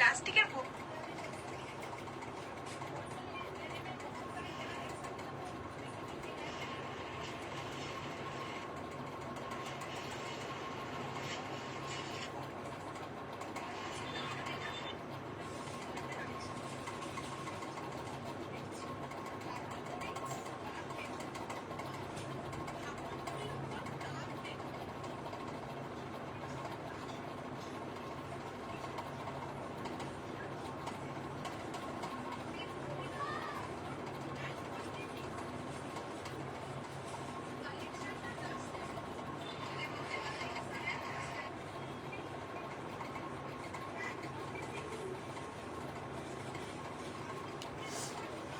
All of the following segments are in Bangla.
প্লাস্টিকের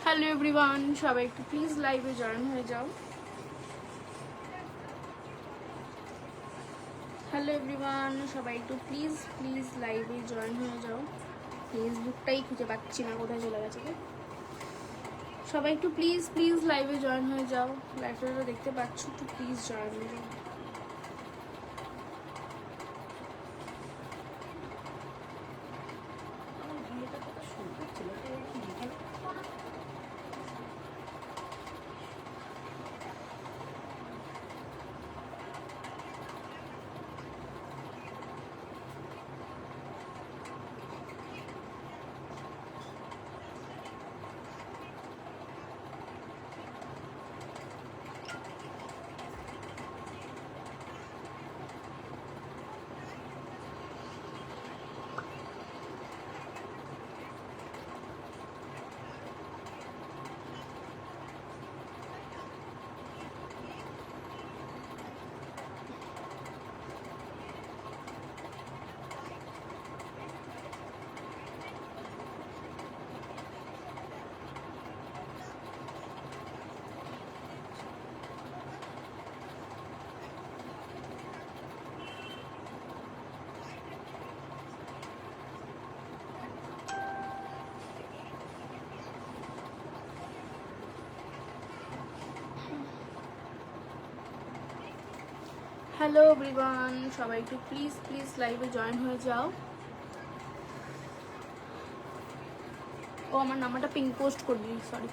হ্যালো এভরিওয়ান, সবাই একটু প্লিজ লাইভে জয়েন হয়ে যাও। হ্যালো এভরিওয়ান, সবাই একটু প্লিজ প্লিজ লাইভে জয়েন হয়ে যাও। ফেসবুকটাই খুঁজে পাচ্ছি না, কোথায় চলে গেছে। সবাই একটু প্লিজ প্লিজ লাইভে জয়েন হয়ে যাও। লাইভটা দেখতে পাচ্ছ, একটু প্লিজ জয়েন হয়ে যাও। হ্যালো এভরিওয়ান, সবাই একটু প্লিজ প্লিজ লাইভে জয়েন হয়ে যাও। ও আমার নাম্বারটা পিং পোস্ট করে দিই, সরি।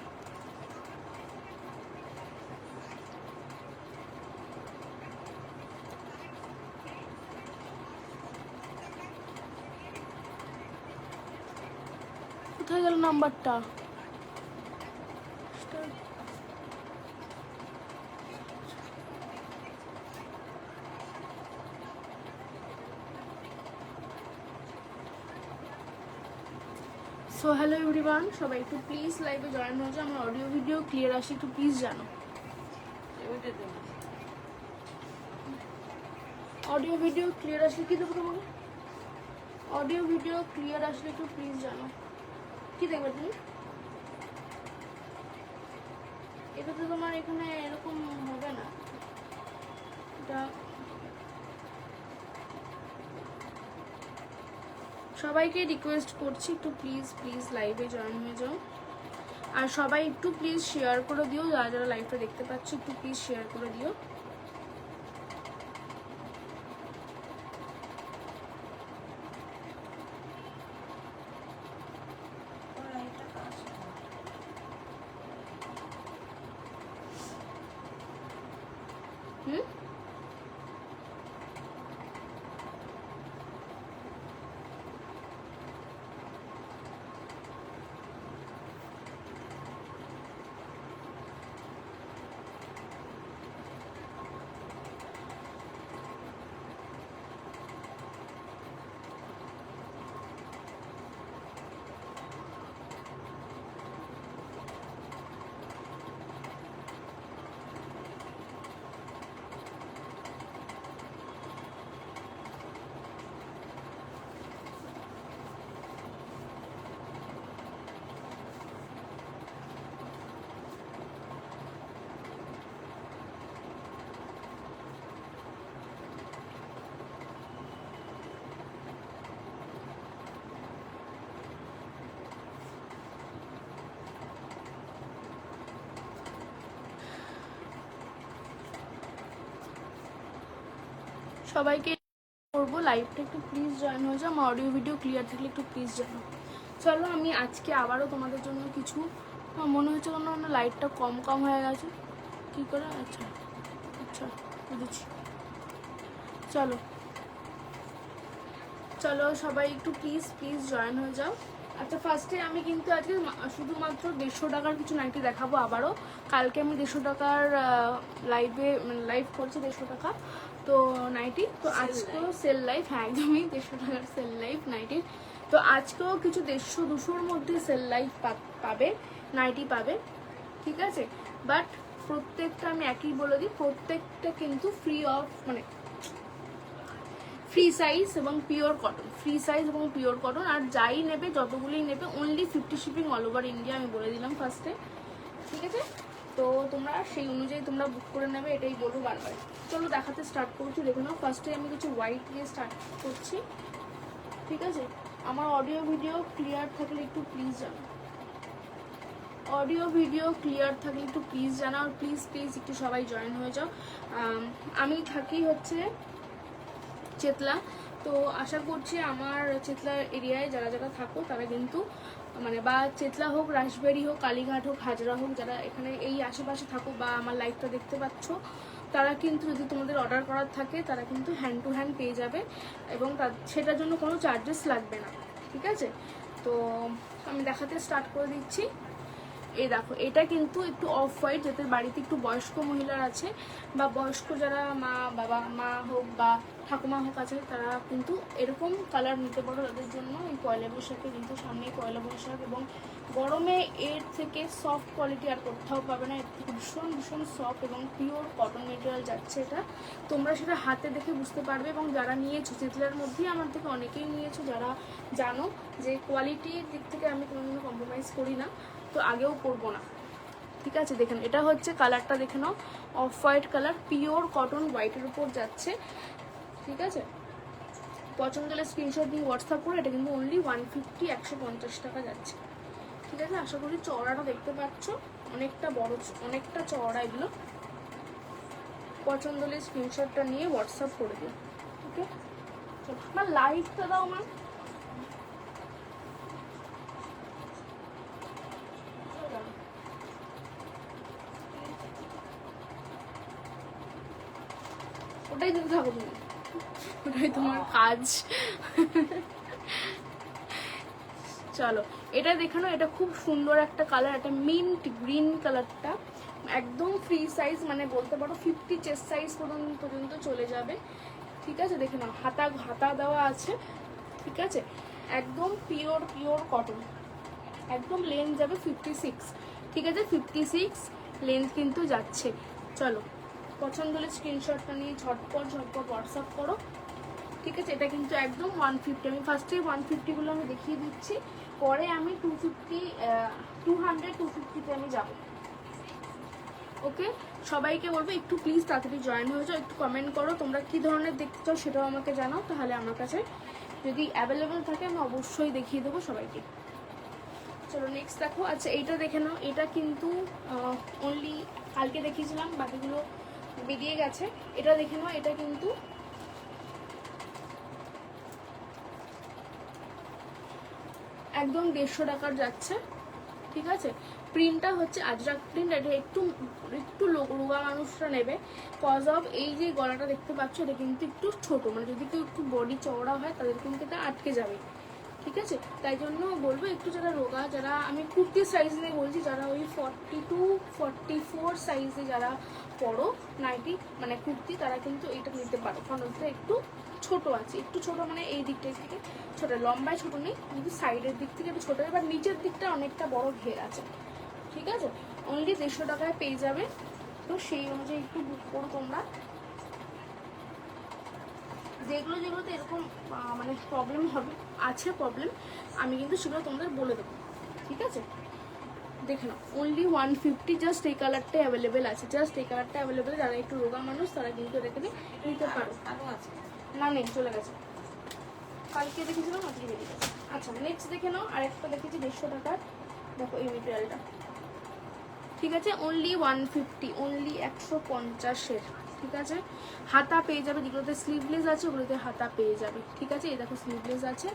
কোথায় গেল নাম্বারটা? সো হ্যালো এভরিওয়ান, সবাই একটু প্লিজ লাইভে জয়েন হয়ে যাও। আমার অডিও ভিডিও ক্লিয়ার আসে একটু প্লিজ জানো। অডিও ভিডিও ক্লিয়ার আসলে কি দেবো তোমাকে? অডিও ভিডিও ক্লিয়ার আসলে একটু প্লিজ জানো। কি দেখবে তুমি? এটা তো তোমার এখানে এরকম হবে না। এটা সবাইকে রিকোয়েস্ট করছি, একটু প্লিজ প্লিজ লাইভে জয়েন হয়ে যাও। আর সবাই একটু প্লিজ শেয়ার করে দিও, যারা যারা লাইভটা দেখতে পাচ্ছ একটু প্লিজ শেয়ার করে দিও। সবাইকে করবো, লাইভটা একটু প্লিজ জয়েন হয়ে যাও। আমার অডিও ভিডিও ক্লিয়ার থাকলে একটু প্লিজ জানাও। চলো আমি আজকে আবারও তোমাদের জন্য কিছু, মনে হচ্ছে কোনো লাইটটা কম হয়ে গেছে কী করে, আচ্ছা আচ্ছা বুঝেছি। চলো চলো সবাই একটু প্লিজ জয়েন হয়ে যাও। আচ্ছা ফার্স্টে আমি কিন্তু আজকে শুধুমাত্র 150 টাকার কিছু নাইটি দেখাবো আবারও। কালকে আমি 150 টাকার লাইভ করছি 150 টাকা তো নাইটি, তো আজকেও সেল লাইভ, হ্যাঁ একদমই 150 টাকার সেল লাইভ নাইটির। তো আজকেও কিছু 150-200-র মধ্যে সেল লাইভ পাবে, নাইটি পাবে, ঠিক আছে। বাট প্রত্যেকটা আমি একই বলে দিই, প্রত্যেকটা কিন্তু ফ্রি অফ, মানে ফ্রি সাইজ এবং পিওর কটন, ফ্রি সাইজ এবং পিওর কটন। আর যাই নেবে, যতগুলোই নেবে, only 50 shipping all over India, আমি বলে দিলাম ফার্স্টে, ঠিক আছে। তো তোমরা সেই অনুযায়ী তোমরা বুক করে নেবে, এটাই বলবো বারবার। চলো দেখাতে স্টার্ট করছি, দেখে নাও। ফার্স্টে আমি কিছু হোয়াইট দিয়ে স্টার্ট করছি, ঠিক আছে। আমার অডিও ভিডিও ক্লিয়ার থাকলে একটু প্লিজ জানাও, অডিও ভিডিও ক্লিয়ার থাকলে একটু প্লিজ জানাও। আর প্লিজ একটু সবাই জয়েন হয়ে যাও। আমি থাকি হচ্ছে চেতলা, তো আশা করছি আমার চেতলা এরিয়ায় যারা যারা থাকো তারা কিন্তু, মানে বা চেতলা হোক, রাসবেরি হোক, কালীঘাট হোক, হাজরা হোক, যারা এখানে এই আশেপাশে থাকো বা আমার লাইভটা দেখতে পাচ্ছ, তারা কিন্তু যদি তোমাদের অর্ডার করার থাকে তারা কিন্তু হ্যান্ড টু হ্যান্ড পেয়ে যাবে এবং সেটার জন্য কোনো চার্জেস লাগবে না, ঠিক আছে। তো আমি দেখাতে স্টার্ট করে দিচ্ছি। এই দেখো, এটা কিন্তু একটু অফ হোয়াইট, যাদের বাড়িতে একটু বয়স্ক মহিলার আছে বা বয়স্ক যারা মা হোক বা ঠাকুমা হোক আছে, তারা কিন্তু এরকম কালার নিতে পারো তাদের জন্য। এই পয়লা বৈশাখে কিন্তু সামনে পয়লা বৈশাখ, এবং গরমে এর থেকে সফট কোয়ালিটি আর কোথাও পাবে না। এর থেকে ভীষণ সফট এবং পিওর কটন মেটেরিয়াল যাচ্ছে এটা। তোমরা সেটা হাতে দেখে বুঝতে পারবে, এবং যারা নিয়েছো, চিতলার মধ্যেই আমার থেকে অনেকেই নিয়েছো, যারা জানো যে কোয়ালিটির দিক থেকে আমি কোনোদিনও কম্প্রোমাইজ করি না, তো আগেও করবো না, ঠিক আছে। দেখেন এটা হচ্ছে কালারটা, দেখে নাও, off white colour, pure cotton হোয়াইটের উপর যাচ্ছে, ঠিক আছে। পছন্দ হলে স্ক্রিনশট দিয়ে হোয়াটসঅ্যাপ করে, এটা কিন্তু অনলি 150 টাকা যাচ্ছে, ঠিক আছে। আশা করি চওড়াটা দেখতে পাচ্ছ, অনেকটা বড়, অনেকটা চওড়া এগুলো। পছন্দ হলে স্ক্রিনশটটা নিয়ে হোয়াটসঅ্যাপ করে দিও, ওকে। চলো আমার লাইকটা দাও মা। ওটাই দিতে থাকো তুমি, ওটাই তোমার কাজ। চলো এটা দেখানো, এটা খুব সুন্দর একটা কালার, এটা মিন্ট গ্রিন কালারটা, একদম ফ্রি সাইজ, মানে বলতে পারো 50 চেস্ট সাইজ পর্যন্ত চলে যাবে, ঠিক আছে। দেখে নাও, হাতা দেওয়া আছে, ঠিক আছে। একদম পিওর কটন, একদম লেন্থ যাবে 56, ঠিক আছে। 56 লেন্থ কিন্তু যাচ্ছে। চলো পছন্দ হলে স্ক্রিনশটটা নিয়ে ঝটপট হোয়াটসঅ্যাপ করো, ঠিক আছে। এটা কিন্তু একদম 150, আমি ফার্স্টে 150গুলো আমি দেখিয়ে দিচ্ছি, পরে আমি 200-250-250-তে আমি যাবো, ওকে। সবাইকে বলবো একটু প্লিজ তাড়াতাড়ি জয়েন হয়ে যাও, একটু কমেন্ট করো তোমরা কী ধরনের দেখতে চাও, সেটাও আমাকে জানাও, তাহলে আমার কাছে যদি অ্যাভেলেবেল থাকে আমি অবশ্যই দেখিয়ে দেবো সবাইকে। চলো নেক্সট দেখো। আচ্ছা এইটা দেখে নাও, এটা কিন্তু অনলি কালকে দেখিয়েছিলাম, বাকিগুলো বেরিয়ে গেছে। এটা দেখে নাও, এটা কিন্তু একদম 150 টাকার যাচ্ছে, ঠিক আছে। প্রিন্টটা হচ্ছে আজরাক প্রিন্ট, এটা একটু রোগা মানুষরা নেবে, কজ অফ এই যে গলাটা দেখতে পাচ্ছ, এটা কিন্তু একটু ছোট, মানে যদি কেউ একটু বডি চওড়া হয় তাদের কিন্তু এটা আটকে যাবে, ঠিক আছে। তাই জন্য বলবো একটু যারা রোগা, যারা, আমি কুর্তির সাইজ নিয়ে বলছি, যারা ওই 42-44 সাইজে যারা পরো নাইটি, মানে কুর্তি, তারা কিন্তু এইটা নিতে পারো, কারণ ওটা একটু ছোট আছে, একটু ছোট, মানে এই দিকটা থেকে ছোট, লম্বায় ছোট নেই কিন্তু সাইডের দিক থেকে একটু ছোট, এবার নিচের দিকটা অনেকটা বড় ঘের আছে, ঠিক আছে। অনলি 150 টাকায় পেয়ে যাবে, তো সেই অনুযায়ী একটু বুক করো তোমরা। যেগুলোতে এরকম মানে প্রবলেম হবে, আছে প্রবলেম, আমি কিন্তু সেগুলো তোমাদের বলে দেবো, ঠিক আছে। দেখে নাও, অনলি 150, জাস্ট এই কালারটা অ্যাভেলেবেল আছে, জাস্ট এই কালারটা অ্যাভেলেবেল। যারা একটু রোগা মানুষ তারা কিন্তু এটাকে নিতে পারো। না নেই, চলে গেছে, কালকে দেখেছিলাম, আজকে বেরিয়ে গেছে। আচ্ছা নেক্সট দেখে নাও, আরেকটা দেখেছি 150 টাকার, দেখো এই মেটেরিয়ালটা, ঠিক আছে। অনলি 150, অনলি 150-এর, ঠিক আছে। হাতা পেয়ে যাবে, যেগুলোতে স্লিভলেস আছে ওগুলোতে হাতা পেয়ে যাবে, ঠিক আছে। এই দেখো স্লিভলেস আছে,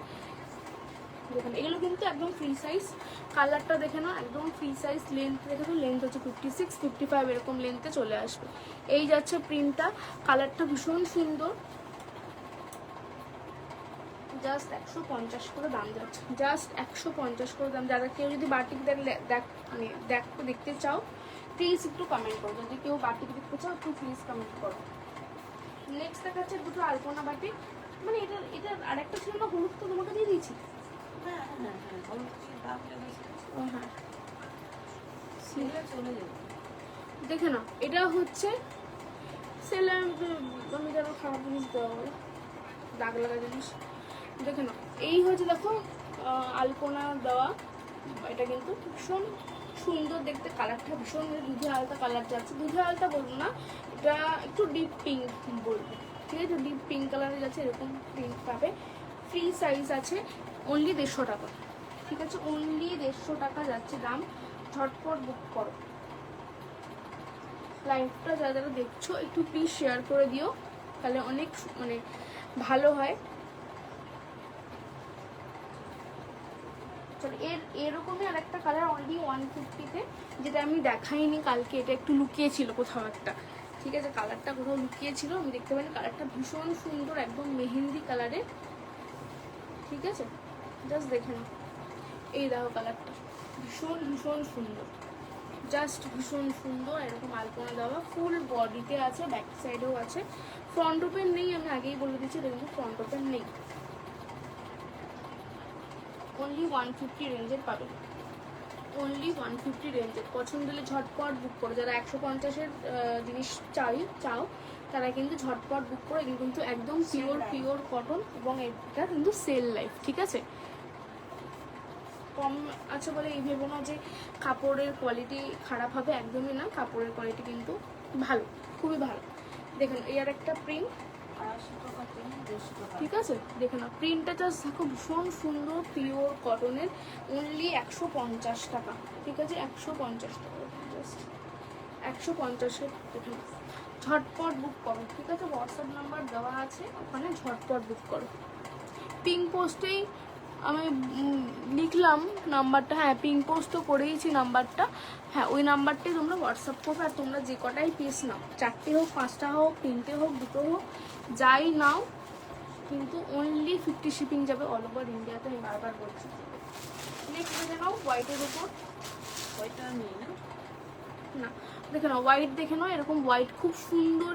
দেখুন এগুলো কিন্তু একদম ফ্রি সাইজ। কালারটা দেখে নাও, একদম ফ্রি সাইজ। লেন্থ দেখে তো, লেন্থ হচ্ছে 56, 55 এরকম লেন্থে চলে আসবে। এই যাচ্ছে প্রিন্টটা, কালারটা ভীষণ সুন্দর। জাস্ট 150 করে দাম যাচ্ছে, জাস্ট 150 করে দাম। যারা কেউ যদি বাটিক মানে দেখতে চাও প্লিজ একটু কমেন্ট করো, যদি কেউ বাটিক দেখতে চাও একটু প্লিজ কমেন্ট করো। নেক্সট দেখাচ্ছে দুটো আলপনা বাটিক, মানে এটা আরেকটা ছিল না, হলুদ, তো তোমাকে দিয়ে দিয়েছি। হ্যাঁ, দেখে না, এটা হচ্ছে সেলার, আমি যেন খারাপ জিনিস দেওয়া হয়, দাগ লাগা জিনিস। দেখে না, এই হচ্ছে দেখো আলপনা দেওয়া, এটা কিন্তু ভীষণ সুন্দর দেখতে। কালারটা ভীষণ দুধে আলতা কালার যাচ্ছে, দুধে আলতা বলবো না, এটা একটু ডিপ পিঙ্ক বলবো, ঠিক আছে। ডিপ পিঙ্ক কালারে যাচ্ছে, এরকম প্রিন্ট পাবে। ফ্রি সাইজ আছে, অনলি 150 টাকা, ঠিক আছে। অনলি 150 টাকা যাচ্ছে দাম। ঝটপট বুক করো। লাইভটা যারা যারা দেখছো একটু প্লিজ শেয়ার করে দিও, তাহলে অনেক মানে ভালো হয়। এরকমই আর একটা কালার অনলি 150-তে, যেটা আমি দেখাইনি কালকে, এটা একটু লুকিয়ে ছিল কোথাও একটা, ঠিক আছে। কালারটা কোথাও লুকিয়ে ছিল, আমি দেখতে পাইনি। কালারটা ভীষণ সুন্দর, একদম মেহেন্দি কালারের, ঠিক আছে। জাস্ট দেখে নাও, এই দেখো কালারটা ভীষণ ভীষণ সুন্দর, জাস্ট ভীষণ সুন্দর। এরকম আলপনা দেওয়া, ফুল বডিতে আছে, ব্যাক সাইডেও আছে। ফ্রন্ট ওপেন নেই, আমি আগেই বলে দিচ্ছি, এটা কিন্তু ফ্রন্ট ওপেন নেই। অনলি 150 রেঞ্জের পাবে, অনলি 150 রেঞ্জের। পছন্দ হলে ঝটপট বুক করো। যারা 150-এর জিনিস চাও তারা কিন্তু ঝটপট বুক করো। এগুলো কিন্তু একদম পিওর কটন, এবং এটা কিন্তু সেল লাইফ, ঠিক আছে। কম আছে বলে এই ভেবো না যে কাপড়ের কোয়ালিটি খারাপ হবে, একদমই না। কাপড়ের কোয়ালিটি কিন্তু ভালো, খুবই ভালো। দেখুন এই আর একটা প্রিন্ট, ঠিক আছে। দেখে না, প্রিন্টটা জাস্ট দেখো, ভীষণ সুন্দর, পিওর কটনের, অনলি 150 টাকা, ঠিক আছে। 150 টাকা, জাস্ট 150-এর। দেখুন ঝটপট বুক করো, ঠিক আছে। হোয়াটসঅ্যাপ নাম্বার দেওয়া আছে, ওখানে ঝটপট বুক করো। পিঙ্ক পোস্টেই আমি লিখলাম নাম্বারটা, হ্যাঁ পিঙ্ক পোস্ট তো করেইছি নাম্বারটা, হ্যাঁ ওই নাম্বারটাই তোমরা হোয়াটসঅ্যাপ করবে। আর তোমরা যে কটাই পিস নাও, 4টে হোক, 5টা হোক, 3টে হোক, 2টো হোক, যাই নাও, কিন্তু অনলি 50 শিপিং যাবে অল ওভার ইন্ডিয়াতে, আমি বারবার বলছি। নেক্সট দেখে নাও হোয়াইটের উপর, হোয়াইটটা নেই না, দেখে নাও হোয়াইট, দেখে নাও এরকম হোয়াইট, খুব সুন্দর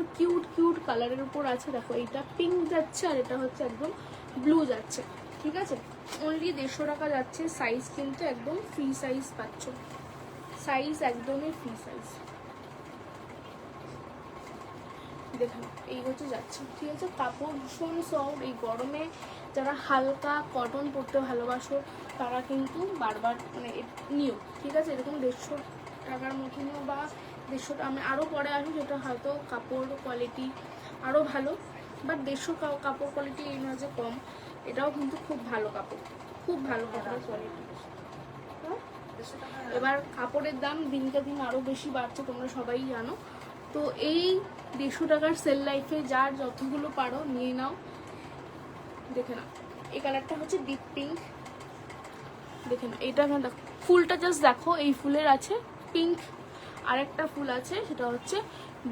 কিউট কালারের উপর আছে। দেখো এইটা পিঙ্ক যাচ্ছে, আর এটা হচ্ছে একদম ব্লু যাচ্ছে, ঠিক আছে। অনলি 150 টাকা যাচ্ছে। সাইজ কিন্তু একদম ফ্রি সাইজ পাচ্ছ, সাইজ একদমই ফ্রি সাইজ। দেখুন এই হচ্ছে যাচ্ছে, ঠিক আছে। কাপড় ভীষণ সফট, এই গরমে যারা হালকা কটন পরতে ভালোবাসো তারা কিন্তু বারবার মানে নিও, ঠিক আছে। এরকম 150 টাকার মতনও, বা 150, আমি আরও পরে আসি, সেটা হয়তো কাপড় কোয়ালিটি আরও ভালো, বাট 150 কাপড় কোয়ালিটি এই নয় যে কম, এটাও কিন্তু খুব ভালো কাপড়, খুব ভালো কাপড়ের কোয়ালিটি। এবার কাপড়ের দাম দিনকে দিন আরও বেশি বাড়ছে, তোমরা সবাই জানো। তো এই 150 টাকার সেল লাইফে যার যতগুলো পারো নিয়ে নাও। দেখে নাও এই কালারটা হচ্ছে ডিপ পিঙ্ক, দেখে নাও এটা, দেখো ফুলটা জাস্ট দেখো, এই ফুলের আছে পিঙ্ক, আরেকটা ফুল আছে সেটা হচ্ছে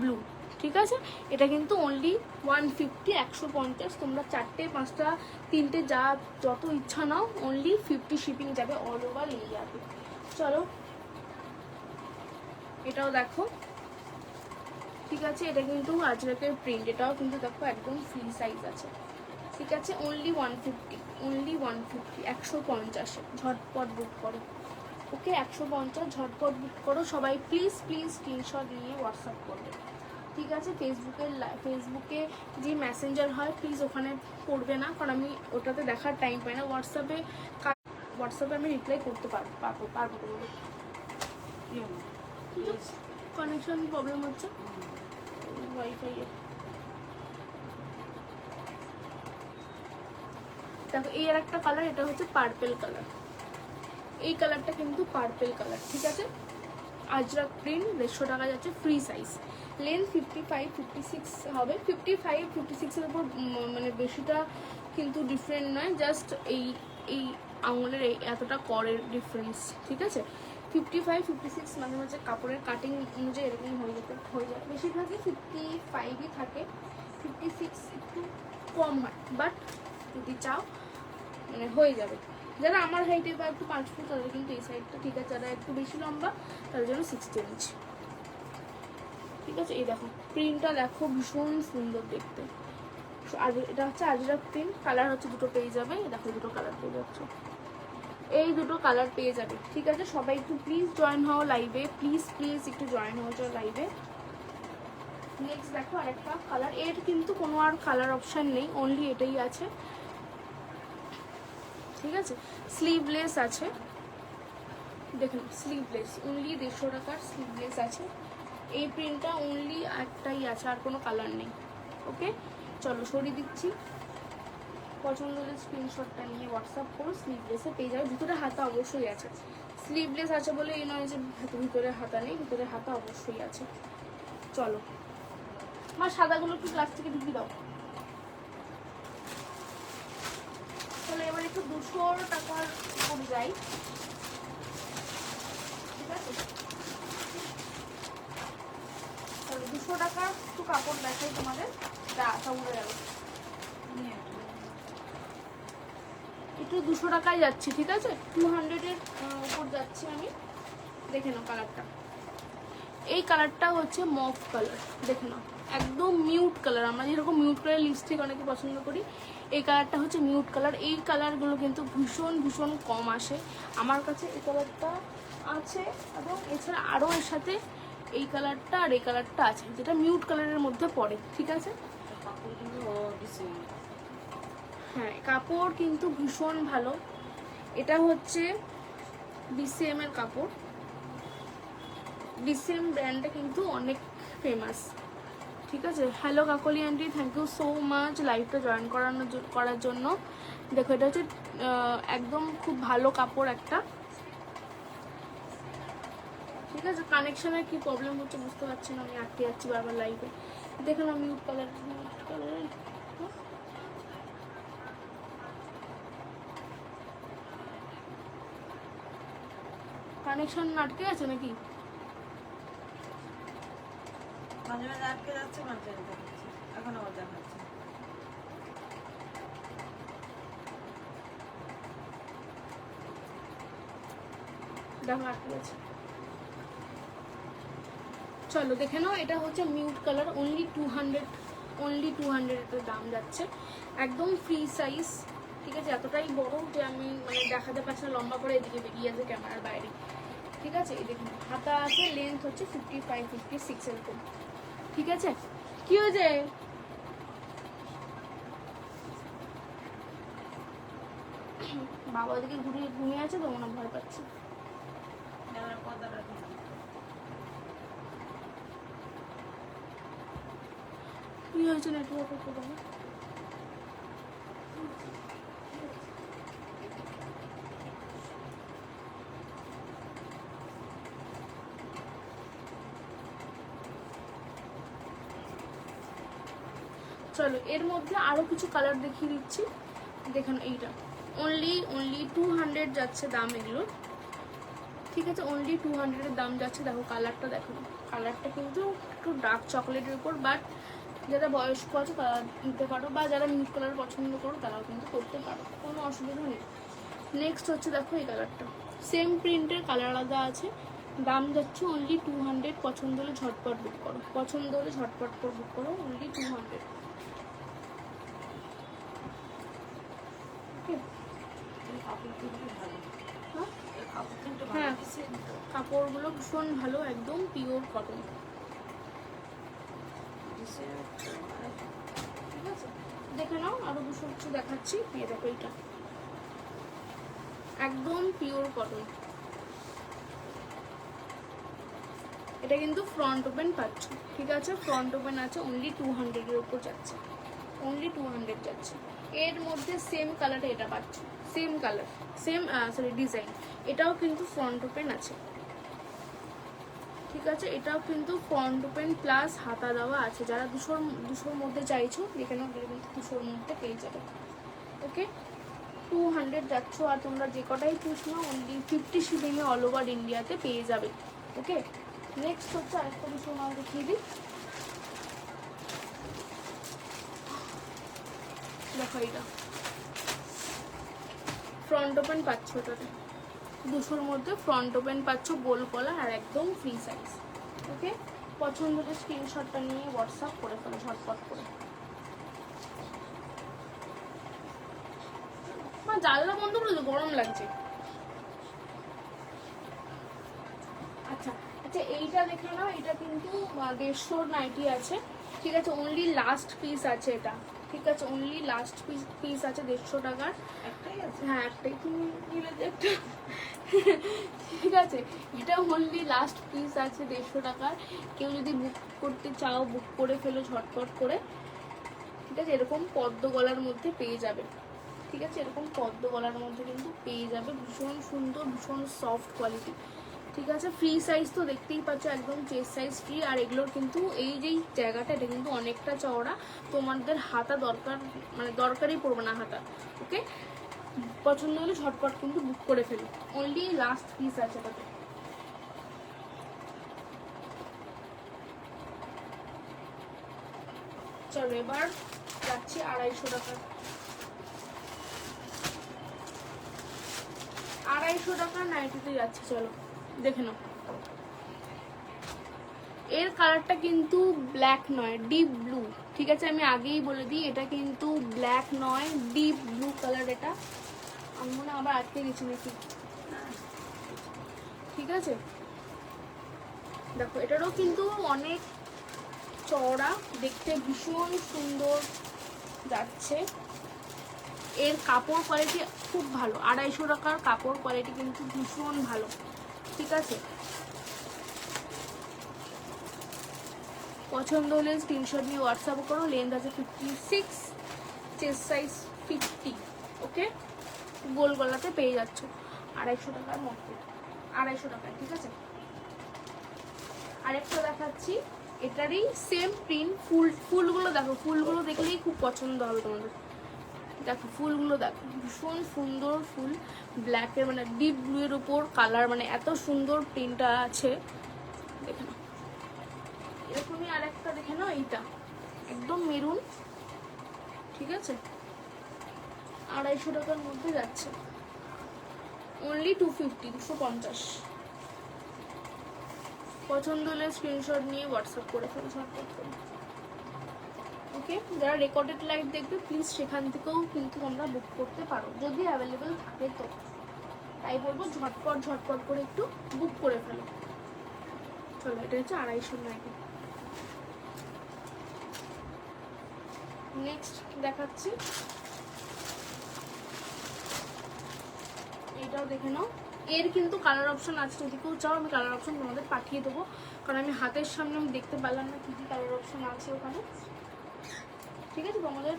ব্লু, ঠিক আছে। এটা কিন্তু অনলি 150, 150। তোমরা 4টে, 5টা, 3টে যা যত ইচ্ছা নাও, অনলি 50 শিপিং যাবে অল ওভার ইন্ডিয়াতে। চলো এটাও দেখো, ঠিক আছে। এটা কিন্তু আজরাকের প্রিন্ট, এটাও কিন্তু দেখো একদম ফ্রি সাইজ আছে, ঠিক আছে। Only 150, only 150, 150। ঝটপট বুক করো, ওকে। 150 ঝটপট বুক করো সবাই, প্লিজ স্ক্রিনশট নিয়ে হোয়াটসঅ্যাপ করবে, ঠিক আছে। ফেসবুকে যে মেসেঞ্জার হয় প্লিজ ওখানে করবে না, কারণ আমি ওটাতে দেখার টাইম পাই না। হোয়াটসঅ্যাপে আমি রিপ্লাই করতে পারবো তোমাদের। কানেকশন প্রবলেম হচ্ছে ওয়াইফাই এর। দেখো এই আর একটা কালার, এটা হচ্ছে পার্পেল কালার, এই কালারটা কিন্তু পার্পেল কালার, ঠিক আছে। আজরাক প্রিন্ট, 150 টাকা যাচ্ছে, ফ্রি সাইজ। লেন্থ 55-56 হবে, 55-56-এর উপর মানে বেশিটা কিন্তু ডিফারেন্ট নয়, জাস্ট এই এই আঙুলের এই এতটা করের ডিফারেন্স, ঠিক আছে। 55-56 মাঝে মাঝে কাপড়ের কাটিং অনুযায়ী এরকম হয়ে যায়, বেশিরভাগই 55ই থাকে, 56 একটু কম হয়, বাট যদি চাও মানে হয়ে যাবে। যারা আমার হাইটে বা একটু 5 ফুট তাদের কিন্তু এই সাইডটা ঠিক আছে, যারা একটু বেশি লম্বা তাদের জন্য 16 ইঞ্চি, ঠিক আছে। এই দেখো প্রিন্টটা দেখো ভীষণ সুন্দর দেখতে, আর এটা হচ্ছে আজরাক প্রিন্ট, কালার হচ্ছে দুটো পেয়ে যাবে, দেখো দুটো কালার পেয়ে যাচ্ছে, এই দুটো কালার পেয়ে যাবে, ঠিক আছে। সবাই একটু প্লিজ জয়েন হও লাইভে, প্লিজ প্লিজ একটু জয়েন হও লাইভে। নেক্সট দেখো আরেকটা কালার, এর কিন্তু কোনো আর কালার অপশান নেই, অনলি এটাই আছে, ঠিক আছে। স্লিভলেস আছে, দেখুন স্লিভলেস, অনলি 150 টাকার স্লিভলেস আছে, এই প্রিন্টটা অনলি একটাই আছে, আর কোনো কালার নেই। ওকে চলো সরিয়ে দিচ্ছি, পছন্দ হলে স্ক্রিনশটটা নিয়ে হোয়াটসঅ্যাপ করো, স্লিভলেসে পেয়ে যাবে, ভিতরে হাতা অবশ্যই আছে, স্লিভলেস আছে বলে এই নয় যে ভিতরে হাতা নেই, ভিতরে হাতা অবশ্যই আছে। চলো আমার সাদাগুলো একটু প্লাস্টিকে ঢুকিয়ে দাও। তাহলে এবার একটু 200 টাকার উপর যাই, ঠিক আছে। তাহলে 200 টাকা একটু কাপড় দেখাই তোমাদের, আশা উড়ে গেল, একটু 200 টাকায় যাচ্ছি, ঠিক আছে, 200-এর উপর যাচ্ছি আমি। দেখে নাও কালারটা, এই কালারটা হচ্ছে মফ কালার, দেখে নাও একদম মিউট কালার, আমরা যেরকম মিউট কালার লিপস্টিক অনেকে পছন্দ করি, এই কালারটা হচ্ছে মিউট কালার। এই কালারগুলো কিন্তু ভীষণ ভীষণ কম আসে, আমার কাছে এই কালারটা আছে, এবং এছাড়া আরও এর সাথে এই কালারটা আর এই কালারটা আছে, যেটা মিউট কালারের মধ্যে পড়ে, ঠিক আছে। হ্যাঁ কাপড় কিন্তু ভীষণ ভালো, এটা হচ্ছে BCM এর কাপড়, BCM ব্র্যান্ডটা কিন্তু অনেক ফেমাস, ঠিক আছে। Hello Kakoli aunty, thank you so much লাইভটা জয়েন করার জন্য। দেখো এটা হচ্ছে একদম খুব ভালো কাপড় একটা, ঠিক আছে। কানেকশনের কি প্রবলেম হচ্ছে বুঝতে পারছি না, আমি আটকে যাচ্ছি বারবার লাইভে। দেখো না মিউট কালার, কানেকশন আটকে আছে নাকি? মাঝে মাঝে আটকে যাচ্ছে, মাঝে মাঝে দেখাচ্ছে, এখন আবার দেখাচ্ছে। দেখো আটকে গেছে, চলো দেখে নাও। এটা হচ্ছে মিউট কালার, অনলি 200 এটার দাম যাচ্ছে, একদম ফ্রি সাইজ, ঠিক আছে। এতটাই বড় যে আমি মানে দেখাতে পারছি না, লম্বা করে এদিকে বেরিয়ে আছে ক্যামেরার বাইরে, ঠিক আছে। এই দেখুন হাতা আছে, লেন্থ হচ্ছে 55-56 এরকম, ঠিক আছে। কি হয়েছে? বাবা ওদিকে ঘুমিয়ে আছে তো মনে ভয় পাচ্ছে। কি হয়েছে নেটওয়ার্ক একটু দাও। চলো এর মধ্যে আরো কিছু কালার দেখিয়ে দিচ্ছি, দেখুন এইটা অনলি 200 যাচ্ছে দাম এগুলো, ঠিক আছে। অনলি 200-এর দাম যাচ্ছে। দেখো কালারটা, দেখো কালারটা কিন্তু একটু ডার্ক চকলেটের উপর, বাট যারা বয়স্ক আছে তারা নিতে পারো, বা যারা মিউট কালার পছন্দ করো তারাও কিন্তু করতে পারো, কোনো অসুবিধা নেই। নেক্সট হচ্ছে দেখো এই কালারটা, সেম প্রিন্টের কালার আলাদা আছে, দাম যাচ্ছে অনলি 200। পছন্দ হলে ঝটপট বুক করো, পছন্দ হলে ঝটপট করে বুক করো, অনলি 200। হ্যাঁ কাপড়গুলো ভীষণ ভালো, একদম পিওর কটন, ঠিক আছে। দেখে নাও আরো দুশো কিছু দেখাচ্ছি, এই দেখো এইটা একদম পিওর কটন, এটা কিন্তু ফ্রন্ট ওপেন পাচ্ছ, ঠিক আছে। ফ্রন্ট ওপেন আছে, অনলি 200-এর উপর যাচ্ছে, অনলি 200 যাচ্ছে। এর মধ্যে সেম কালারে এটা পাচ্ছ, same colour, same sorry design, এটাও কিন্তু ফ্রন্ট ওপেন আছে, ঠিক আছে, এটাও কিন্তু ফ্রন্ট ওপেন প্লাস হাতা দেওয়া আছে। যারা দুশোর মধ্যে চাইছো এখানে কিন্তু 200-র মধ্যে পেয়ে যাবে। ওকে, 200 যাচ্ছ, আর তোমরা যে কটাই চুজ নাও অনলি 50 শিপিংয়ে অল ওভার ইন্ডিয়াতে পেয়ে যাবে। ওকে, নেক্সট হচ্ছে আরেকটা দুশো মাল দেখিয়ে দিই। দেখো এটা ফ্রন্ট ওপেন পাচ্ছ, ওটাতে 200-র মধ্যে ফ্রন্ট ওপেন পাচ্ছ, গোল কলার আর একদম ফ্রি সাইজ। ওকে, পছন্দ হলে স্ক্রিনশটটা নিয়ে হোয়াটসঅ্যাপ করে ফেলো ঝটপট করে। জানলা বন্ধ করে দিও, গরম লাগছে। আচ্ছা আচ্ছা, এইটা দেখে নাও, এটা কিন্তু 150 নাইটি আছে। ঠিক আছে, অনলি লাস্ট পিস আছে এটা। ঠিক আছে, অনলি লাস্ট পিস আছে 150 টাকার। একটাই আছে? হ্যাঁ, একটাই, তুমি নিলে যে একটা। ঠিক আছে, এটা অনলি লাস্ট পিস আছে 150 টাকার। কেউ যদি বুক করতে চাও বুক করে ফেলো ঝটপট করে। ঠিক আছে, এরকম পদ্ম গলার মধ্যে পেয়ে যাবে। ঠিক আছে, এরকম পদ্ম গলার মধ্যে কিন্তু পেয়ে যাবে, ভীষণ সুন্দর, ভীষণ সফট কোয়ালিটি। ঠিক আছে, ফ্রি সাইজ তো দেখতেই পাচ্ছ, একদম চেস্ট সাইজ ফ্রি। আর এগুলোর কিন্তু এই যেই জায়গাটা, এটা কিন্তু অনেকটা চওড়া, তোমাদের হাতা দরকার, মানে দরকারই পড়বে না হাতা। ওকে, পছন্দ হলে ঝটপট কিন্তু বুক করে ফেলো, অনলি লাস্ট পিস আছে তাতে। চলো এবার যাচ্ছি 250 টাকা। 250 টাকা নাইটিতে যাচ্ছে, চলো দেখে নাও। এর কালারটা কিন্তু ব্ল্যাক নয়, ডিপ ব্লু। ঠিক আছে, আমি আগেই বলে দিই, এটা কিন্তু ব্ল্যাক নয়, ডিপ ব্লু কালার। এটা আমি মনে আবার আটকে গেছি নাকি। ঠিক আছে, দেখো এটারও কিন্তু অনেক চওড়া, দেখতে ভীষণ সুন্দর যাচ্ছে। এর কাপড় কোয়ালিটি খুব ভালো, 250 টাকার কাপড় কোয়ালিটি কিন্তু ভীষণ ভালো। ঠিক আছে, পছন্দ হলে স্ক্রিনশট নিয়ে হোয়াটসঅ্যাপ করো। লেন্থ আছে 56, চেস্ট সাইজ 50। ওকে, গোল গলাতে পেয়ে যাচ্ছ 250 টাকার মধ্যে, 250 টাকায়। ঠিক আছে, আরেকটা দেখাচ্ছি, এটারই সেম প্রিন্ট। ফুলগুলো দেখো, ফুলগুলো দেখলেই খুব পছন্দ হবে তোমাদের। দেখো ফুলগুলো দেখো, ভীষণ সুন্দর ফুল, ব্ল্যাকের মানে ডিপ ব্লু এর উপর কালার, মানে এত সুন্দর প্রিন্টটা আছে। দেখে নাও, এরকমই আরেকটা দেখে নাও, এইটা একদম মেরুন। ঠিক আছে, 250 টাকার মধ্যে যাচ্ছে, অনলি 250। পছন্দ হলে স্ক্রিনশট নিয়ে হোয়াটসঅ্যাপ করে ফেলো ঝটপট করে। ওকে, যারা রেকর্ডেড লাইভ দেখবে প্লিজ সেখান থেকেও কিন্তু তোমরা বুক করতে পারো, যদি অ্যাভেলেবেল থাকে তো। তাই বলবো ঝটপট করে একটু বুক করে ফেলো। চলো, এটা হচ্ছে 250 নাইটি। নেক্সট দেখাচ্ছি, এটাও দেখে নাও। এর কিন্তু কালার অপশন আছে, যদি কেউ চাও আমি কালার অপশন তোমাদের পাঠিয়ে দেবো, কারণ আমি হাতের সামনে আমি দেখতে পারলাম না কী কী কালার অপশন আছে ওখানে। ঠিক আছে, তোমাদের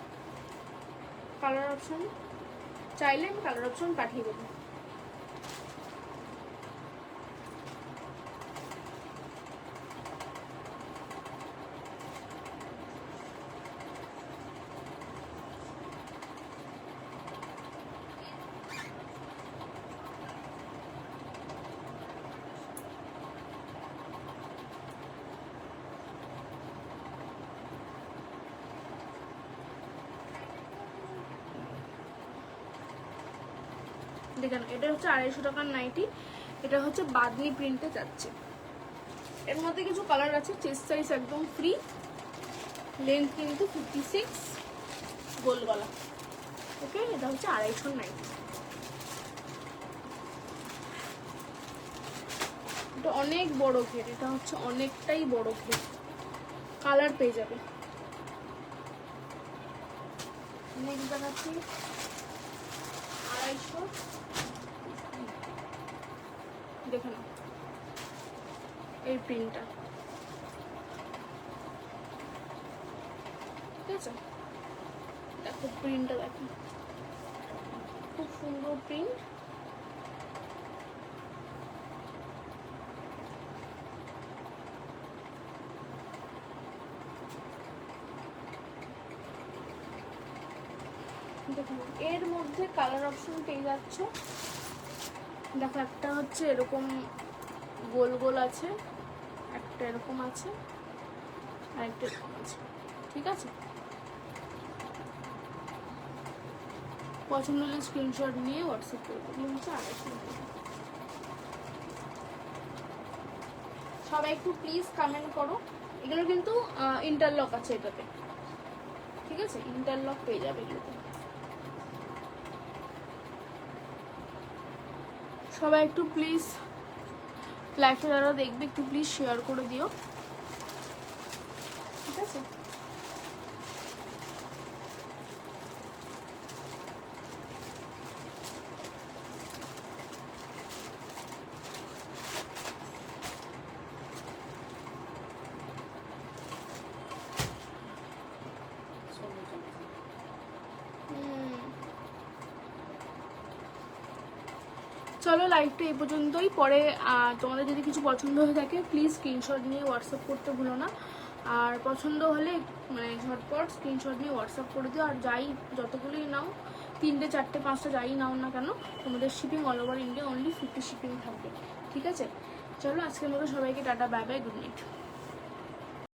কালার অপশন চাইলে আমি কালার অপশন পাঠিয়ে দেবো। দেখেন, এটা হচ্ছে 250 টাকার নাইটি। এটা হচ্ছে বাদনি প্রিন্টে যাচ্ছে। এর মধ্যে কিছু কালার আছে, চেস্ট সাইজ একদম ফ্রি, লেন্থ কিন্তু 56, গোল গলা। ওকে, এটা হচ্ছে 250 নাইটি। এটা অনেক বড় ঘের, এটা হচ্ছে অনেকটাই বড় ঘের, কালার পেয়ে যাবে। নেক্সট দেখাচ্ছি 250। দেখে নাও এই প্রিন্টটা। ঠিক আছে, দেখো প্রিন্টটা দেখো, খুব সুন্দর প্রিন্ট। দেখুন এর মধ্যে কালার অপশন পেয়ে যাচ্ছ। দেখো একটা হচ্ছে এরকম গোল গোল আছে, একটা এরকম আছে, আর একটা এরকম আছে, ঠিক আছে। পছন্দ হলে স্ক্রিনশট নিয়ে হোয়াটসঅ্যাপ করে দেবো। হচ্ছে 250 টাকা। সবাই একটু প্লিজ কমেন্ট করো। এগুলো কিন্তু ইন্টারলক আছে এটাতে, ঠিক আছে, ইন্টারলক পেয়ে যাবে এগুলোতে। সবাই একটু প্লিজ লাইভটা যারা দেখবে একটু প্লিজ শেয়ার করে দিও, ঠিক আছে। চলো লাইভটা এই পর্যন্তই। পরে তোমাদের যদি কিছু পছন্দ হয়ে থাকে প্লিজ স্ক্রিনশট নিয়ে হোয়াটসঅ্যাপ করতে ভুলো না। আর পছন্দ হলে মানে ঝটপট স্ক্রিনশট নিয়ে হোয়াটসঅ্যাপ করে দিও। আর যাই যতগুলোই নাও, 3টে 4টে 5টা যাই নাও না কেন, তোমাদের shipping all over India only 50 shipping থাকবে, ঠিক আছে। চলো আজকের মতো সবাইকে tata, bye bye, good night.